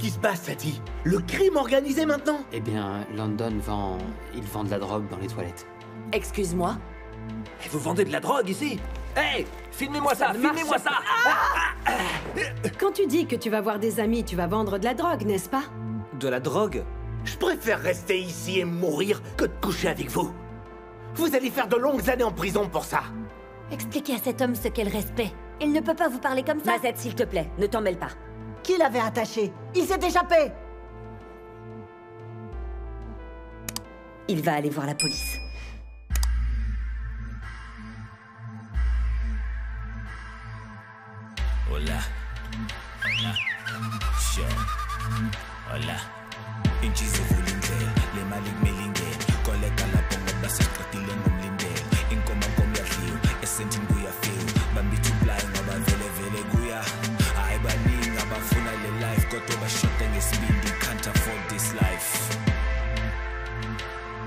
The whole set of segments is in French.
qui se passe, Satie? Le crime organisé maintenant? Eh bien, London vend... Il vend de la drogue dans les toilettes. Excuse-moi? Et vous vendez de la drogue ici? Hey! Filmez-moi ça! Filmez-moi ça! Quand tu dis que tu vas voir des amis, tu vas vendre de la drogue, n'est-ce pas? De la drogue? Je préfère rester ici et mourir que de coucher avec vous. Vous allez faire de longues années en prison pour ça. Expliquez à cet homme ce qu'est le respect. Il ne peut pas vous parler comme ça. Mazette, s'il te plaît, ne t'en mêle pas. Qui l'avait attaché? Il s'est échappé! Il va aller voir la police. Hola. Hola. Sure. Hola. Inchi zivulindlela, le mali kumele koleka lapho ngoba sesiqedile ngomlindelo. Inkomo komyadliwa, esentini kuyafika. Bambithi uplayi ngoba vele kuya. Hayi baningi abafuna le life kodwa bashoda ngesibindi, can't afford this life.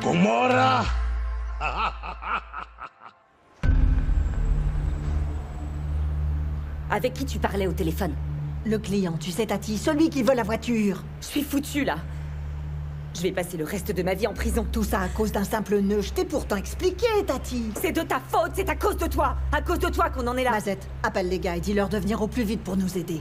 Gomorrah! Avec qui tu parlais au téléphone? Le client, tu sais, Tati, celui qui veut la voiture. Je suis foutue, là. Je vais passer le reste de ma vie en prison. Tout ça à cause d'un simple nœud. Je t'ai pourtant expliqué, Tati. C'est de ta faute, c'est à cause de toi. À cause de toi qu'on en est là. Mazette, appelle les gars et dis-leur de venir au plus vite pour nous aider.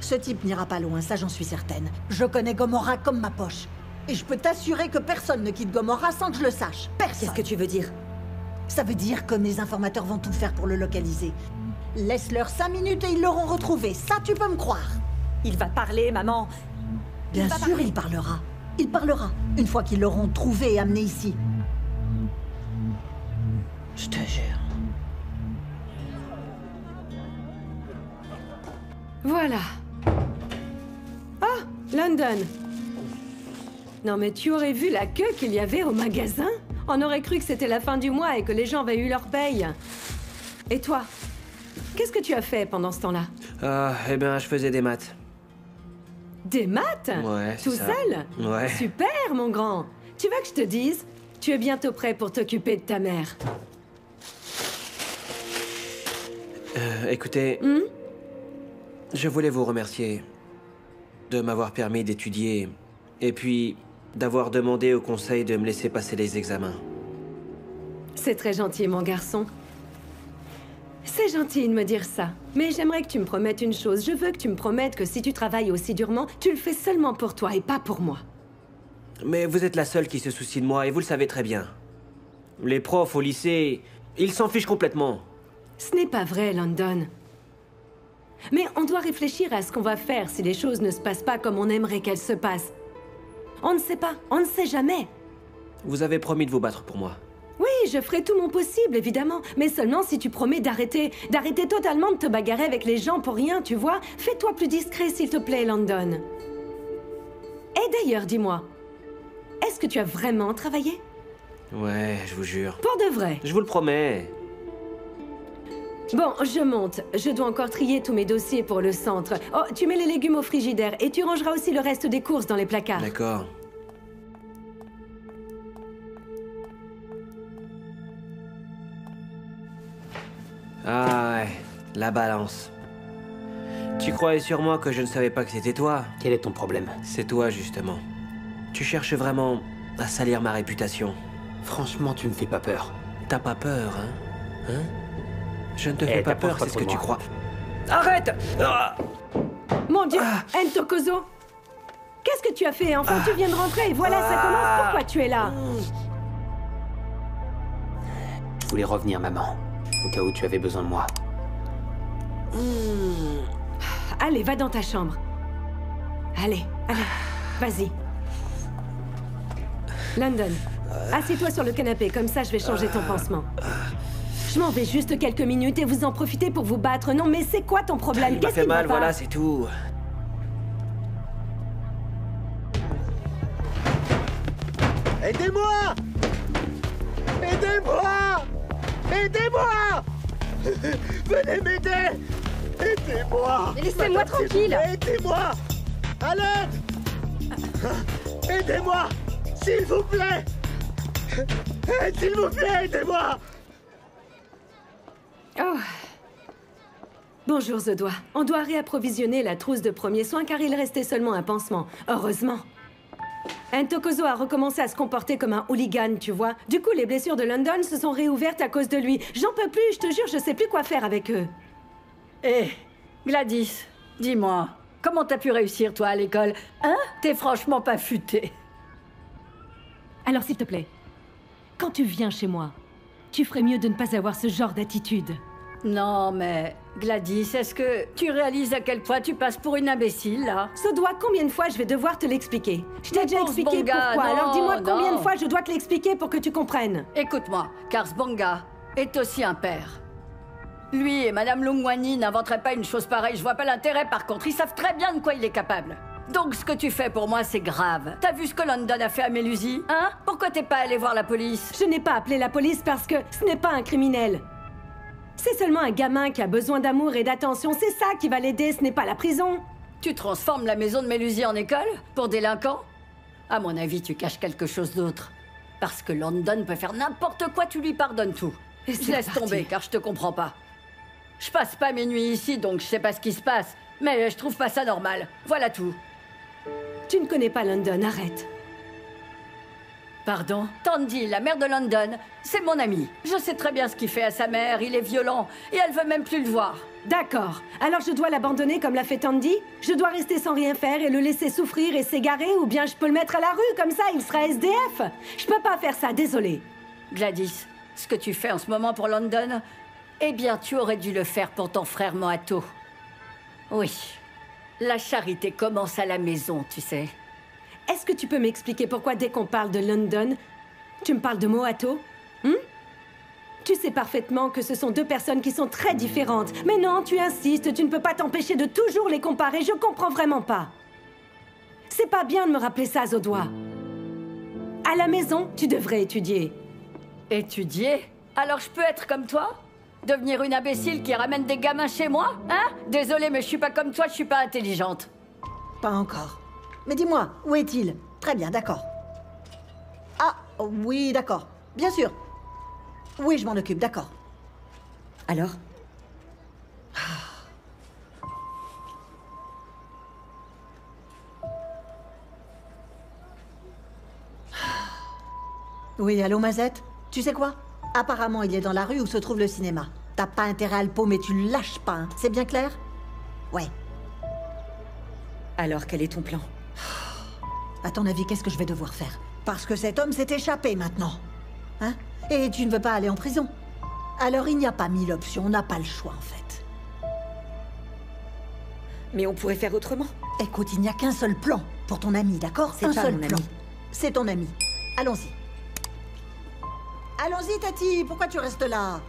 Ce type n'ira pas loin, ça j'en suis certaine. Je connais Gomorrah comme ma poche. Et je peux t'assurer que personne ne quitte Gomorrah sans que je le sache. Personne. Qu'est-ce que tu veux dire? Ça veut dire que mes informateurs vont tout faire pour le localiser. Laisse-leur 5 minutes et ils l'auront retrouvé. Ça, tu peux me croire. Il va parler, maman. Bien sûr, il parlera. Il parlera. Une fois qu'ils l'auront trouvé et amené ici. Je te jure. Voilà. Ah, London. Non mais tu aurais vu la queue qu'il y avait au magasin? On aurait cru que c'était la fin du mois et que les gens avaient eu leur paye. Et toi? Qu'est-ce que tu as fait pendant ce temps-là? Eh ben, je faisais des maths. Des maths? Ouais, Tout ça. seul? Ouais. Super, mon grand. Tu veux que je te dise? Tu es bientôt prêt pour t'occuper de ta mère. Écoutez, je voulais vous remercier de m'avoir permis d'étudier et puis d'avoir demandé au conseil de me laisser passer les examens. C'est très gentil, mon garçon. C'est gentil de me dire ça. Mais j'aimerais que tu me promettes une chose. Je veux que tu me promettes que si tu travailles aussi durement, tu le fais seulement pour toi et pas pour moi. Mais vous êtes la seule qui se soucie de moi et vous le savez très bien. Les profs au lycée, ils s'en fichent complètement. Ce n'est pas vrai, London. Mais on doit réfléchir à ce qu'on va faire si les choses ne se passent pas comme on aimerait qu'elles se passent. On ne sait pas, on ne sait jamais. Vous avez promis de vous battre pour moi. Oui, je ferai tout mon possible, évidemment. Mais seulement si tu promets d'arrêter totalement de te bagarrer avec les gens pour rien, tu vois. Fais-toi plus discret, s'il te plaît, London. Et d'ailleurs, dis-moi, est-ce que tu as vraiment travaillé? Ouais, je vous jure. Pour de vrai? Je vous le promets. Bon, je monte. Je dois encore trier tous mes dossiers pour le centre. Oh, tu mets les légumes au frigidaire et tu rangeras aussi le reste des courses dans les placards. D'accord. Ah ouais, la balance. Tu croyais sur moi que je ne savais pas que c'était toi? Quel est ton problème? C'est toi, justement. Tu cherches vraiment à salir ma réputation. Franchement, tu me fais pas peur. T'as pas peur, hein? Hein? Je ne te fais pas t'approches peur, pas c'est ce trop que de tu moi. crois. Arrête! Ah! Mon Dieu, Ntokozo! Qu'est-ce que tu as fait? Enfin, tu viens de rentrer et voilà, ça commence. Pourquoi tu es là? Je voulais revenir, maman. Au cas où tu avais besoin de moi. Allez, va dans ta chambre. Allez, vas-y. London, assieds-toi sur le canapé, comme ça je vais changer ton pansement. Je m'en vais juste quelques minutes et vous en profitez pour vous battre. Non, mais c'est quoi ton problème? Il m'a Qu'est-ce fait qui ne va mal, pas? voilà, c'est tout. Aidez-moi! Aidez-moi! Aidez-moi! Venez m'aider! Aidez-moi! Laissez-moi tranquille! Aidez-moi! À l'aide! Aidez-moi! S'il vous plaît! S'il vous plaît, aidez-moi! Oh. Bonjour, Zodois. On doit réapprovisionner la trousse de premiers soins car il restait seulement un pansement. Heureusement. Ntokozo a recommencé à se comporter comme un hooligan, tu vois. Du coup, les blessures de London se sont réouvertes à cause de lui. J'en peux plus, je te jure, je sais plus quoi faire avec eux. Hé, Gladys, dis-moi, comment t'as pu réussir, toi, à l'école? Hein? T'es franchement pas futée. Alors, s'il te plaît, quand tu viens chez moi, tu ferais mieux de ne pas avoir ce genre d'attitude. Non, mais Gladys, est-ce que tu réalises à quel point tu passes pour une imbécile, là? Zodois, combien de fois je vais devoir te l'expliquer? Je t'ai déjà expliqué Banga, pourquoi, non, alors dis-moi combien de non. fois je dois te l'expliquer pour que tu comprennes. Écoute-moi, Karsbanga est aussi un père. Lui et Madame Lungwani n'inventeraient pas une chose pareille, je vois pas l'intérêt par contre, ils savent très bien de quoi il est capable. Donc ce que tu fais pour moi, c'est grave. T'as vu ce que London a fait à Mélusie? Hein? Pourquoi t'es pas allé voir la police? Je n'ai pas appelé la police parce que ce n'est pas un criminel. C'est seulement un gamin qui a besoin d'amour et d'attention, c'est ça qui va l'aider, ce n'est pas la prison. Tu transformes la maison de Mélusie en école? Pour délinquants? À mon avis, tu caches quelque chose d'autre. Parce que London peut faire n'importe quoi, tu lui pardonnes tout. Et Je c'est laisse parti. tomber, car je te comprends pas. Je passe pas mes nuits ici, donc je sais pas ce qui se passe. Mais je trouve pas ça normal. Voilà tout. Tu ne connais pas London, arrête. Pardon? Tandy, la mère de London, c'est mon amie. Je sais très bien ce qu'il fait à sa mère, il est violent, et elle veut même plus le voir. D'accord. Alors je dois l'abandonner comme l'a fait Tandy? Je dois rester sans rien faire et le laisser souffrir et s'égarer, ou bien je peux le mettre à la rue, comme ça il sera SDF? Je peux pas faire ça, désolé. Gladys, ce que tu fais en ce moment pour London, eh bien, tu aurais dû le faire pour ton frère Moato. Oui. La charité commence à la maison, tu sais. Est-ce que tu peux m'expliquer pourquoi dès qu'on parle de London, tu me parles de Moato? Tu sais parfaitement que ce sont deux personnes qui sont très différentes. Mais non, tu insistes, tu ne peux pas t'empêcher de toujours les comparer, je comprends vraiment pas. C'est pas bien de me rappeler ça, Zodois. À la maison, tu devrais étudier. Étudier? Alors je peux être comme toi? Devenir une imbécile qui ramène des gamins chez moi? Hein? Désolée, mais je suis pas comme toi, je suis pas intelligente. Pas encore. Mais dis-moi, où est-il? Très bien, d'accord. Ah, oui, d'accord. Bien sûr. Oui, je m'en occupe, d'accord. Alors? Oui, allô, Mazette? Tu sais quoi? Apparemment, il est dans la rue où se trouve le cinéma. T'as pas intérêt à le paumer, tu le lâches pas, hein. C'est bien clair? Ouais. Alors, quel est ton plan? À ton avis, qu'est-ce que je vais devoir faire? Parce que cet homme s'est échappé maintenant. Hein? Et tu ne veux pas aller en prison. Alors il n'y a pas mille options, on n'a pas le choix en fait. Mais on pourrait faire autrement. Écoute, il n'y a qu'un seul plan pour ton ami, d'accord? C'est un pas seul mon plan. ami. C'est ton ami. Allons-y. Allons-y, Tati, pourquoi tu restes là?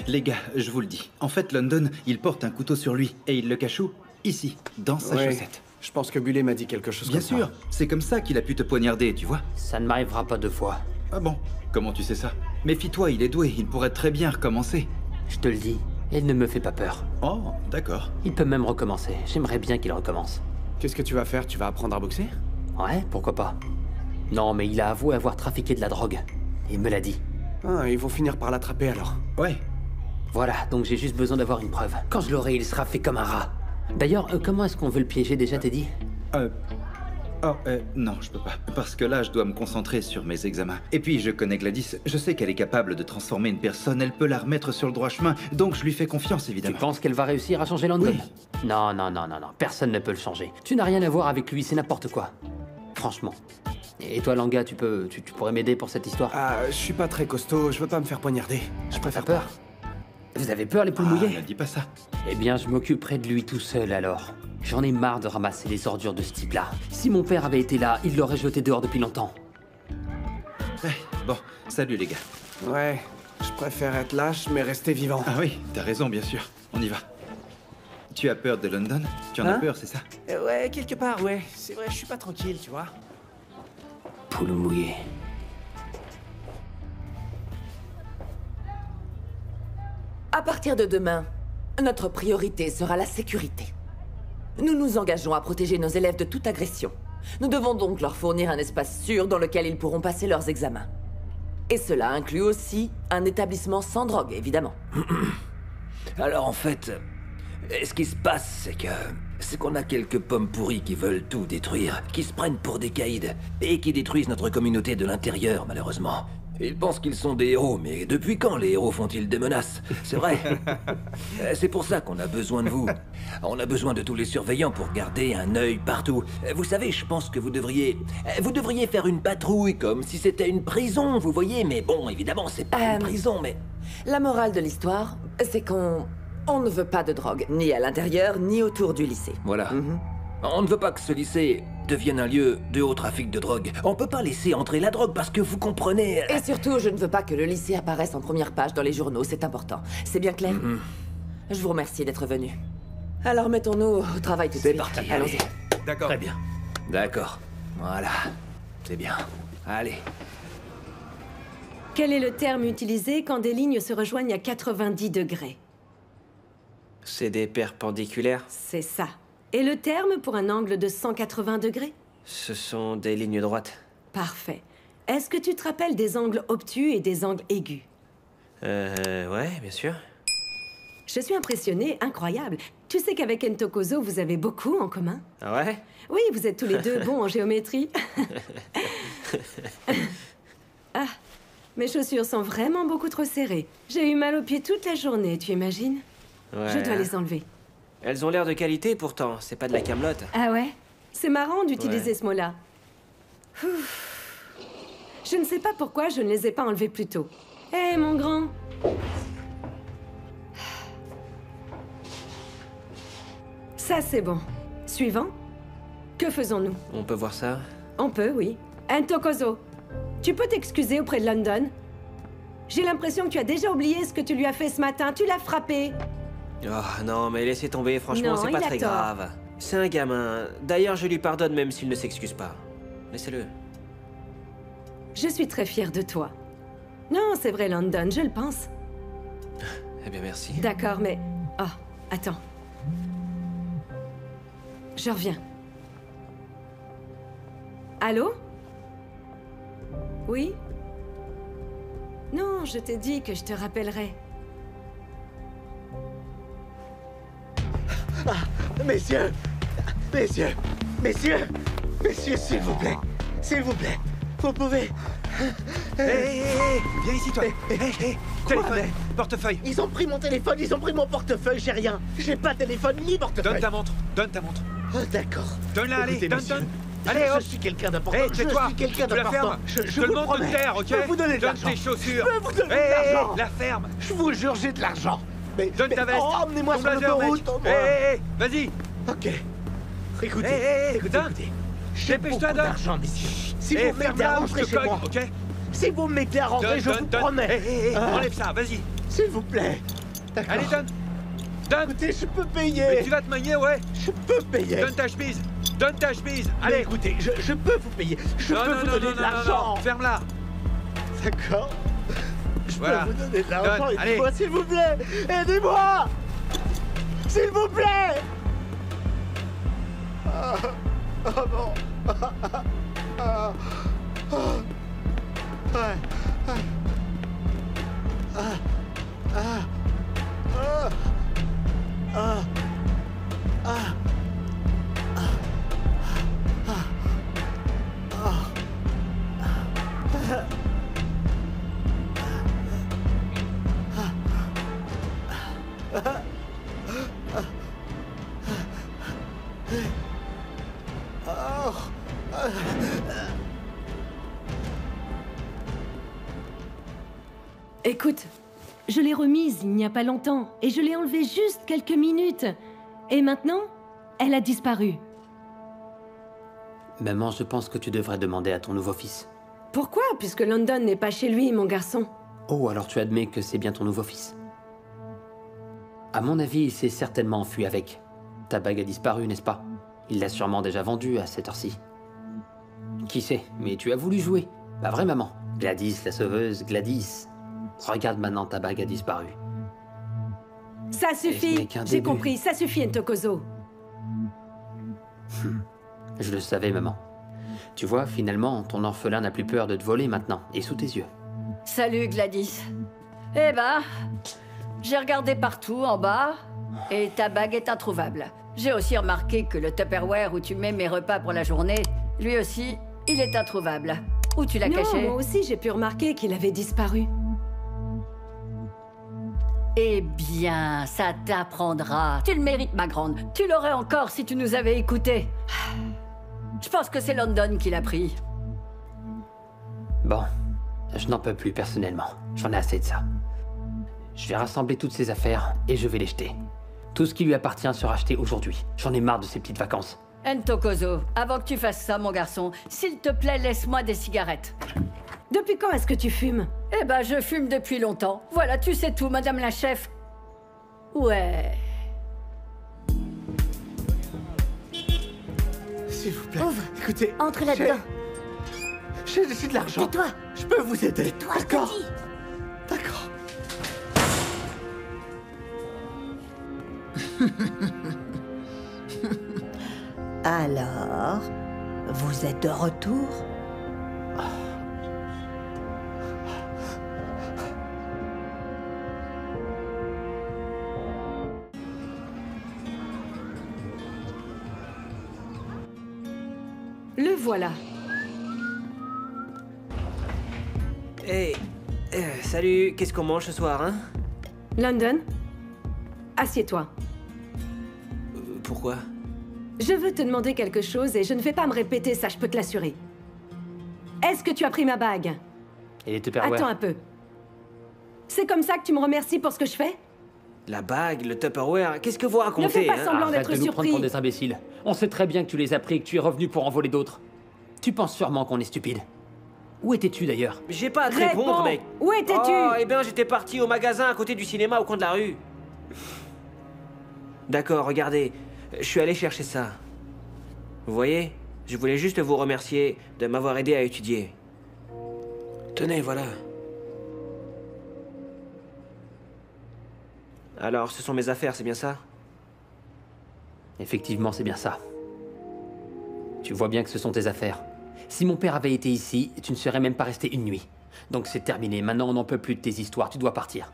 Les gars, je vous le dis. En fait, London, il porte un couteau sur lui et il le cache où? Ici, dans sa chaussette. Je pense que Bullet m'a dit quelque chose Bien comme ça. sûr, c'est comme ça qu'il a pu te poignarder, tu vois. Ça ne m'arrivera pas 2 fois. Ah bon? Comment tu sais ça? Méfie-toi, il est doué, il pourrait très bien recommencer. Je te le dis, il ne me fait pas peur. Oh, d'accord. Il peut même recommencer. J'aimerais bien qu'il recommence. Qu'est-ce que tu vas faire? Tu vas apprendre à boxer? Ouais, pourquoi pas. Non, mais il a avoué avoir trafiqué de la drogue. Il me l'a dit. Ah, ils vont finir par l'attraper alors. Ouais. Voilà, donc j'ai juste besoin d'avoir une preuve. Quand je l'aurai, il sera fait comme un rat. D'ailleurs, comment est-ce qu'on veut le piéger déjà, Teddy? Non, je peux pas. Parce que là, je dois me concentrer sur mes examens. Et puis, je connais Gladys. Je sais qu'elle est capable de transformer une personne. Elle peut la remettre sur le droit chemin. Donc, je lui fais confiance, évidemment. Tu penses qu'elle va réussir à changer London? Oui. Non. Personne ne peut le changer. Tu n'as rien à voir avec lui, c'est n'importe quoi. Franchement. Et toi, Langa, tu pourrais m'aider pour cette histoire? Ah, je suis pas très costaud, je veux pas me faire poignarder. Je préfère peur. Vous avez peur, les poules mouillées? Ne dis pas ça. Eh bien, je m'occuperai de lui tout seul, alors. J'en ai marre de ramasser les ordures de ce type-là. Si mon père avait été là, il l'aurait jeté dehors depuis longtemps. Ouais, bon, salut les gars. Ouais, je préfère être lâche, mais rester vivant. Ah oui, t'as raison, bien sûr. On y va. Tu as peur de London? Tu en as peur, c'est ça? Ouais, quelque part, ouais. C'est vrai, je suis pas tranquille, tu vois. Poule mouillée. À partir de demain, notre priorité sera la sécurité. Nous nous engageons à protéger nos élèves de toute agression. Nous devons donc leur fournir un espace sûr dans lequel ils pourront passer leurs examens. Et cela inclut aussi un établissement sans drogue, évidemment. Alors en fait, ce qui se passe, c'est qu'on a quelques pommes pourries qui veulent tout détruire, qui se prennent pour des caïds, et qui détruisent notre communauté de l'intérieur, malheureusement. Ils pensent qu'ils sont des héros, mais depuis quand les héros font-ils des menaces? C'est vrai. C'est pour ça qu'on a besoin de vous. On a besoin de tous les surveillants pour garder un œil partout. Vous savez, je pense que vous devriez faire une patrouille comme si c'était une prison, vous voyez. Mais bon, évidemment, c'est pas une prison, mais... La morale de l'histoire, c'est qu'on ne veut pas de drogue, ni à l'intérieur, ni autour du lycée. Voilà. On ne veut pas que ce lycée devienne un lieu de haut trafic de drogue. On peut pas laisser entrer la drogue parce que vous comprenez... Et surtout, je ne veux pas que le lycée apparaisse en première page dans les journaux, c'est important. C'est bien clair? Je vous remercie d'être venu. Alors mettons-nous au travail tout de suite. C'est parti, allons-y. D'accord. Très bien. D'accord. Voilà. C'est bien. Allez. Quel est le terme utilisé quand des lignes se rejoignent à 90 degrés? C'est des perpendiculaires. C'est ça. Et le terme pour un angle de 180 degrés? Ce sont des lignes droites. Parfait. Est-ce que tu te rappelles des angles obtus et des angles aigus? Ouais, bien sûr. Je suis impressionnée, incroyable. Tu sais qu'avec Entokozo, vous avez beaucoup en commun? Ah ouais? Oui, vous êtes tous les deux bons en géométrie. Ah, mes chaussures sont vraiment beaucoup trop serrées. J'ai eu mal aux pieds toute la journée, tu imagines? Ouais. Je dois les enlever. Elles ont l'air de qualité pourtant, c'est pas de la camelote. Ah ouais? C'est marrant d'utiliser Ouais. ce mot-là. Je ne sais pas pourquoi je ne les ai pas enlevées plus tôt. Hé, mon grand! Ça, c'est bon. Suivant? Que faisons-nous? On peut voir ça? On peut, oui. Entokozo, tu peux t'excuser auprès de London? J'ai l'impression que tu as déjà oublié ce que tu lui as fait ce matin. Tu l'as frappé. Oh non, mais laissez tomber, franchement, Non, c'est il pas a très tort. grave. C'est un gamin. D'ailleurs, je lui pardonne même s'il ne s'excuse pas. Laissez-le. Je suis très fière de toi. Non, c'est vrai, London, je le pense. Eh bien, merci. D'accord, mais... Oh, attends. Je reviens. Allô? Oui? Non, je t'ai dit que je te rappellerai. Ah, messieurs, messieurs, messieurs, messieurs, s'il vous plaît, vous pouvez... Hé, viens ici, toi. Hé, téléphone, portefeuille. Ils ont pris mon téléphone, ils ont pris mon portefeuille, j'ai rien. J'ai pas de téléphone ni portefeuille. Donne ta montre. Oh, d'accord. Donne-la, allez, Écoutez, donne. messieurs, Allez, je hop. suis quelqu'un d'important. Hé, tais-toi. Je suis quelqu'un Tu la d'important. fermes. Je te vous demande de promets. te taire, ok? Je peux vous donner de Donne l'argent. tes chaussures. Je peux vous donner de Hé, l'argent. la ferme. Je vous jure, j'ai de l'argent. Mais Donne ta veste. Oh, emmenez-moi Ton sur blazer, l'autoroute. mec. Hé, vas-y. Ok. Écoutez, Hé, écoutez, donne. écoutez. J'ai beaucoup Dépêche-toi, donne. d'argent, messieurs. Si Hé, vous m'aidez à ferme-la ou je rentrer te chez cogne, moi, ok? si vous m'aidez à rentrer, je vous promets. Hé, Ah. enlève ça, vas-y. S'il vous plaît. D'accord. Allez, donne. Écoutez, je peux payer. Mais tu vas te manier, ouais. Je peux payer. Donne ta chemise. Donne ta chemise. Mais Allez. écoutez, je peux vous payer. Je peux vous donner de l'argent. Ferme-la. D'accord. Je Voilà. peux vous donner de l'argent. Donne, allez. Aidez-moi, s'il vous plaît. Aidez-moi. S'il vous plaît. Ah. Oh non. Ah. Ah. Ouais. Ah. Ah. Ah. Ah. Ah. Ah. Écoute, je l'ai remise il n'y a pas longtemps et je l'ai enlevée juste quelques minutes. Et maintenant, elle a disparu. Maman, je pense que tu devrais demander à ton nouveau fils. Pourquoi? Puisque London n'est pas chez lui, mon garçon. Oh, alors tu admets que c'est bien ton nouveau fils. À mon avis, il s'est certainement enfui avec. Ta bague a disparu, n'est-ce pas? Il l'a sûrement déjà vendue à cette heure-ci. Qui sait, mais tu as voulu jouer. Pas vrai, maman? Gladys, la sauveuse, Gladys. Regarde maintenant, ta bague a disparu. Ça Et ce n'est suffit. qu'un J'ai début. compris, ça suffit, Entokozo. Je le savais, maman. Tu vois, finalement, ton orphelin n'a plus peur de te voler maintenant, et sous tes yeux. Salut Gladys. Eh ben, j'ai regardé partout en bas et ta bague est introuvable. J'ai aussi remarqué que le Tupperware où tu mets mes repas pour la journée, lui aussi, il est introuvable. Où tu l'as caché? Moi aussi j'ai pu remarquer qu'il avait disparu. Eh bien, ça t'apprendra. Tu le mérites, ma grande. Tu l'aurais encore si tu nous avais écoutés. Je pense que c'est London qui l'a pris. Bon, je n'en peux plus personnellement. J'en ai assez de ça. Je vais rassembler toutes ces affaires et je vais les jeter. Tout ce qui lui appartient sera acheté aujourd'hui. J'en ai marre de ces petites vacances. Ntokozo, avant que tu fasses ça, mon garçon, s'il te plaît, laisse-moi des cigarettes. Depuis quand est-ce que tu fumes? Eh ben, je fume depuis longtemps. Voilà, tu sais tout, madame la chef. Ouais. S'il vous plaît, Ouvre. écoutez. Entre là-dedans. J'ai de l'argent. Tais-toi. Je peux vous aider. Tais-toi, je te D'accord. dis. D'accord. Alors, vous êtes de retour? Le voilà. Hey, salut, qu'est-ce qu'on mange ce soir, hein? London, assieds-toi. Pourquoi? Je veux te demander quelque chose et je ne vais pas me répéter, ça je peux te l'assurer. Est-ce que tu as pris ma bague? Et les Tupperware? Attends un peu. C'est comme ça que tu me remercies pour ce que je fais? La bague, le Tupperware, qu'est-ce que vous racontez? Ne fais pas hein? semblant Arrête d'être de nous surpris. prendre pour des imbéciles. On sait très bien que tu les as pris et que tu es revenu pour en voler d'autres. Tu penses sûrement qu'on est stupide. Où étais-tu d'ailleurs? J'ai pas à te Réponds. répondre, mec. Où étais-tu? Oh, eh bien, j'étais parti au magasin à côté du cinéma au coin de la rue. D'accord, regardez. Je suis allé chercher ça. Vous voyez? Je voulais juste vous remercier de m'avoir aidé à étudier. Tenez, voilà. Alors, ce sont mes affaires, c'est bien ça? Effectivement, c'est bien ça. Tu vois bien que ce sont tes affaires. Si mon père avait été ici, tu ne serais même pas resté une nuit. Donc c'est terminé. Maintenant, on n'en peut plus de tes histoires. Tu dois partir.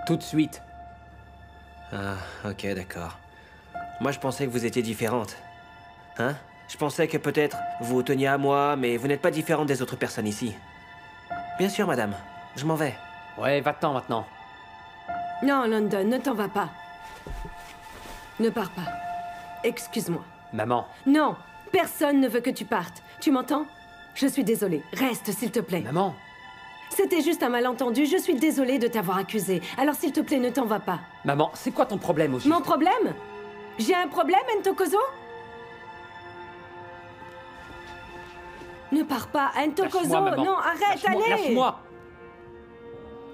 Tout de suite. Ah, ok, d'accord. Moi, je pensais que vous étiez différente. Hein? Je pensais que peut-être vous teniez à moi, mais vous n'êtes pas différente des autres personnes ici. Bien sûr, madame. Je m'en vais. Ouais, va-t'en maintenant. Non, London, ne t'en va pas. Ne pars pas. Excuse-moi. Maman. Non, personne ne veut que tu partes. Tu m'entends? Je suis désolée. Reste, s'il te plaît. Maman. C'était juste un malentendu. Je suis désolée de t'avoir accusé. Alors, s'il te plaît, ne t'en va pas. Maman, c'est quoi ton problème aussi? Mon problème? J'ai un problème, Ntokozo? Ne pars pas, Ntokozo. Lâche-moi, maman. Non, arrête, Lâche-moi, allez. lâche-moi.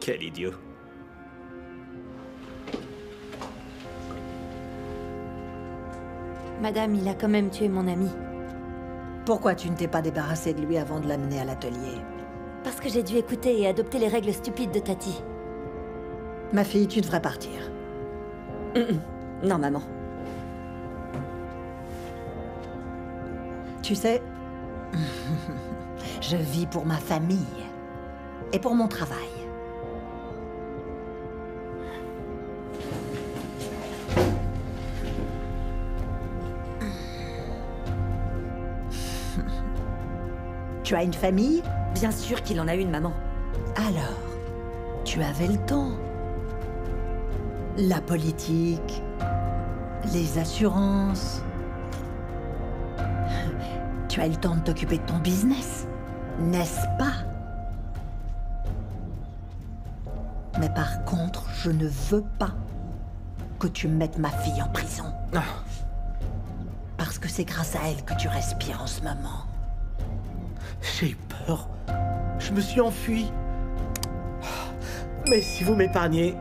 Quel idiot. Madame, il a quand même tué mon ami. Pourquoi tu ne t'es pas débarrassé de lui avant de l'amener à l'atelier? Parce que j'ai dû écouter et adopter les règles stupides de Tati. Ma fille, tu devrais partir. Non, maman. Tu sais, je vis pour ma famille et pour mon travail. Tu as une famille? Bien sûr qu'il en a une, maman. Alors, tu avais le temps. La politique, les assurances. Tu as eu le temps de t'occuper de ton business, n'est-ce pas? Mais par contre, je ne veux pas que tu mettes ma fille en prison. Parce que c'est grâce à elle que tu respires en ce moment. J'ai eu peur. Je me suis enfui. Mais si vous m'épargnez,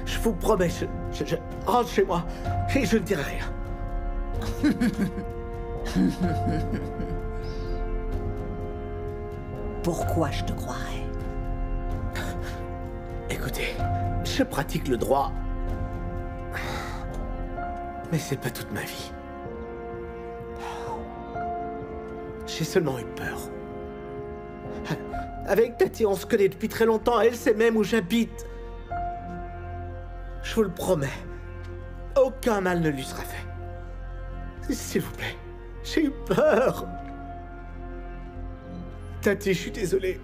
je vous promets, je rentre chez moi et je ne dirai rien. Pourquoi je te croirais? Écoutez, je pratique le droit. Mais c'est pas toute ma vie. J'ai seulement eu peur. Avec Tati, on se connaît depuis très longtemps. Elle sait même où j'habite. Je vous le promets. Aucun mal ne lui sera fait. S'il vous plaît. J'ai eu peur. Tati, je suis désolé.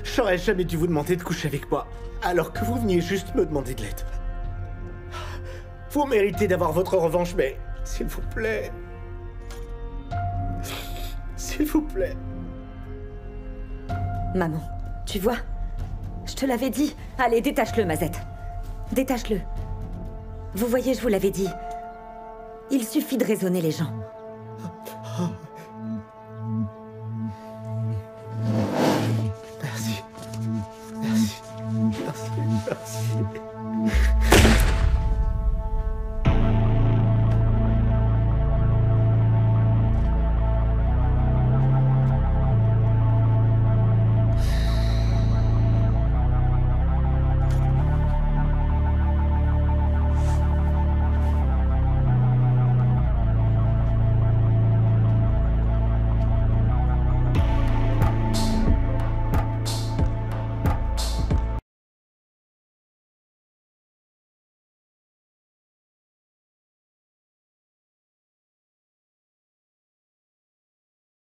J'aurais jamais dû vous demander de coucher avec moi, alors que vous veniez juste me demander de l'aide. Vous méritez d'avoir votre revanche, mais s'il vous plaît... S'il vous plaît... Maman, tu vois? Je te l'avais dit. Allez, détache-le, Mazette. Détache-le. Vous voyez, je vous l'avais dit. Il suffit de raisonner les gens.